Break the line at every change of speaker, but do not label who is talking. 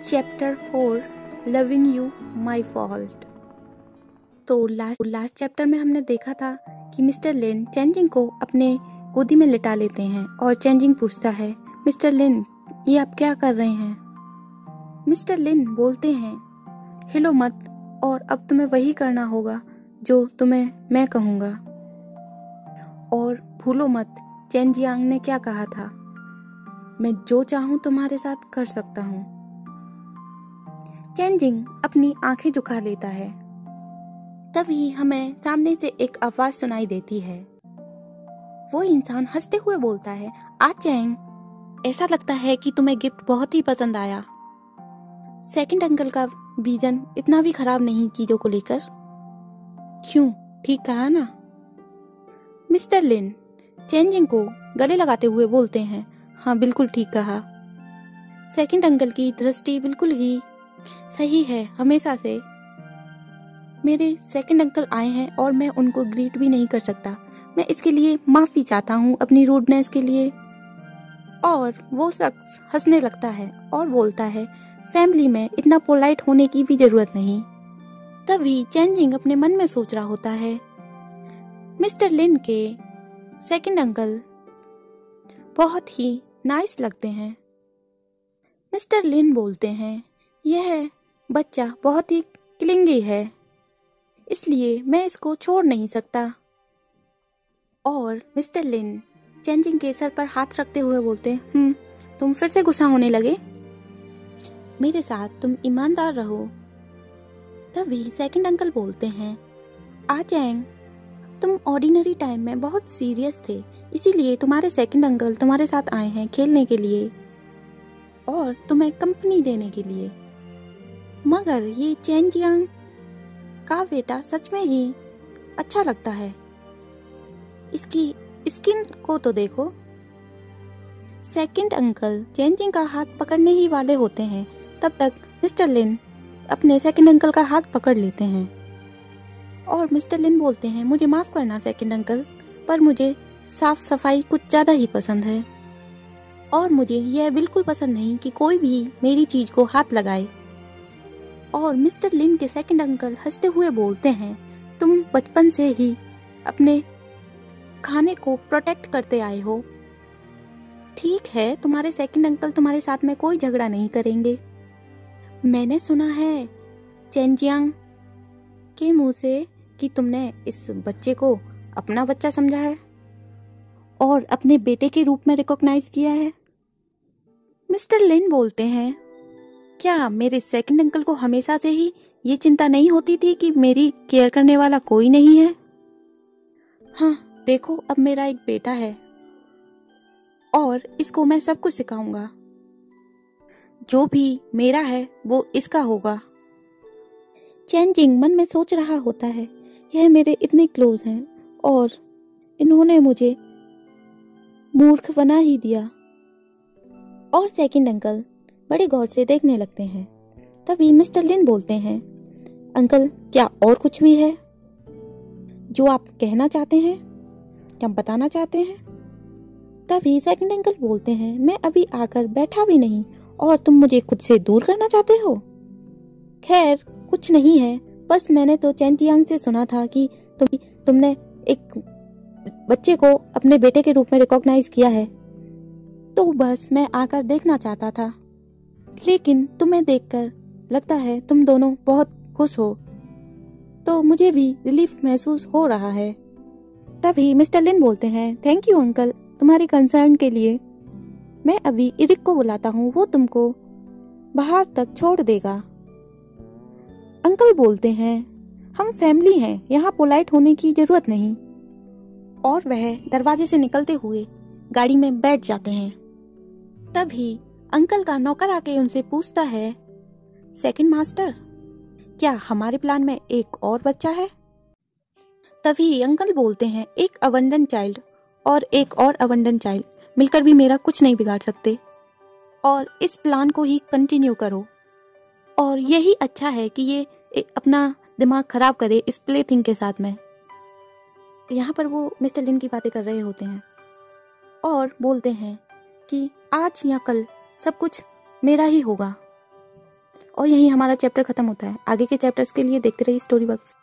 Chapter 4 loving you my fault. तो last chapter में हमने देखा था कि मिस्टर लिन चेंजिंग को अपने गोदी में लिटा लेते हैं और चेंजिंग पूछता है, मिस्टर लिन ये आप क्या कर रहे हैं। मिस्टर लिन बोलते हैं, हिलो मत और अब तुम्हें वही करना होगा जो तुम्हें मैं कहूँगा, और भूलो मत चेंजियांग ने क्या कहा था, मैं जो चाहूँ तुम्हारे साथ कर सकता हूँ। चेंजिंग अपनी आंखें झुका लेता है। तभी हमें सामने से एक आवाज सुनाई देती है। वो इंसान हंसते हुए बोलता है, आज चेंग, ऐसा लगता है कि तुम्हें गिफ्ट बहुत ही पसंद आया। सेकंड अंकल का विजन इतना भी खराब नहीं चीजों को लेकर। क्यों, ठीक कहा ना। मिस्टर लिन चेंजिंग को गले लगाते हुए बोलते हैं, हाँ बिल्कुल ठीक कहा। सेकंड अंकल की दृष्टि बिल्कुल ही सही है। हमेशा से मेरे सेकंड अंकल आए हैं और मैं उनको ग्रीट भी नहीं कर सकता। मैं इसके लिए माफी चाहता हूँ अपनी रूडनेस के लिए। और वो शख्स हंसने लगता है और बोलता है, फैमिली में इतना पोलाइट होने की भी जरूरत नहीं। तभी चेंजिंग अपने मन में सोच रहा होता है, मिस्टर लिन के सेकंड अंकल बहुत ही नाइस लगते हैं। मिस्टर लिन बोलते हैं, यह बच्चा बहुत ही क्लिंगी है, इसलिए मैं इसको छोड़ नहीं सकता। और मिस्टर लिन चेंजिंग के सर पर हाथ रखते हुए बोलते हैं, तुम फिर से गुस्सा होने लगे, मेरे साथ तुम ईमानदार रहो। तभी सेकंड अंकल बोलते हैं, चेंग, तुम ऑर्डिनरी टाइम में बहुत सीरियस थे, इसीलिए तुम्हारे सेकंड अंकल तुम्हारे साथ आए हैं खेलने के लिए और तुम्हें कंपनी देने के लिए। मगर ये चेंजियांग का बेटा सच में ही अच्छा लगता है, इसकी स्किन को तो देखो। सेकंड अंकल चेंजिंग का हाथ पकड़ने ही वाले होते हैं, तब तक मिस्टर लिन अपने सेकंड अंकल का हाथ पकड़ लेते हैं और मिस्टर लिन बोलते हैं, मुझे माफ करना सेकंड अंकल, पर मुझे साफ सफाई कुछ ज्यादा ही पसंद है और मुझे यह बिल्कुल पसंद नहीं कि कोई भी मेरी चीज को हाथ लगाए। और मिस्टर लिन के सेकंड अंकल हंसते हुए बोलते हैं, तुम बचपन से ही अपने खाने को प्रोटेक्ट करते आए हो। ठीक है, तुम्हारे सेकंड अंकल तुम्हारे साथ में कोई झगड़ा नहीं करेंगे। मैंने सुना है चेंजियांग के मुंह से कि तुमने इस बच्चे को अपना बच्चा समझा है और अपने बेटे के रूप में रिकॉग्नाइज किया है। मिस्टर लिन बोलते हैं, क्या मेरे सेकंड अंकल को हमेशा से ही ये चिंता नहीं होती थी कि मेरी केयर करने वाला कोई नहीं है? हाँ देखो, अब मेरा एक बेटा है और इसको मैं सब कुछ सिखाऊंगा। जो भी मेरा है वो इसका होगा। चेंजिंग मन में सोच रहा होता है, यह मेरे इतने क्लोज हैं और इन्होंने मुझे मूर्ख बना ही दिया। और सेकंड अंकल बड़े गौर से देखने लगते हैं। तभी मिस्टर लिन बोलते हैं, अंकल क्या और कुछ भी है जो आप कहना चाहते हैं या बताना चाहते हैं? तभी सेकंड अंकल बोलते हैं, मैं अभी आकर बैठा भी नहीं और तुम मुझे खुद से दूर करना चाहते हो। खैर कुछ नहीं है, बस मैंने तो चेंजियांग से सुना था कि तुमने एक बच्चे को अपने बेटे के रूप में रिकॉग्नाइज किया है, तो बस मैं आकर देखना चाहता था। लेकिन तुम्हें देखकर लगता है तुम दोनों बहुत खुश हो, तो मुझे भी रिलीफ महसूस हो रहा है। तभी मिस्टर लिन बोलते हैं, थैंक यू अंकल तुम्हारी कंसर्न के लिए। मैं अभी इरिक को बुलाता हूँ, वो तुमको बाहर तक छोड़ देगा। अंकल बोलते हैं, हम फैमिली हैं, यहाँ पोलाइट होने की जरूरत नहीं। और वह दरवाजे से निकलते हुए गाड़ी में बैठ जाते हैं। तभी अंकल का नौकर आके उनसे पूछता है, सेकंड मास्टर क्या हमारे प्लान में एक और बच्चा है? तभी अंकल बोलते हैं, एक अबंडन चाइल्ड और एक और अबंडन चाइल्ड मिलकर भी मेरा कुछ नहीं बिगाड़ सकते, और इस प्लान को ही कंटिन्यू करो। और यही अच्छा है कि ये अपना दिमाग खराब करे इस प्ले थिंग के साथ में। यहाँ पर वो मिस्टर लिन की बातें कर रहे होते हैं और बोलते हैं कि आज या कल सब कुछ मेरा ही होगा। और यहीं हमारा चैप्टर खत्म होता है। आगे के चैप्टर्स के लिए देखते रहिए स्टोरी बक्स।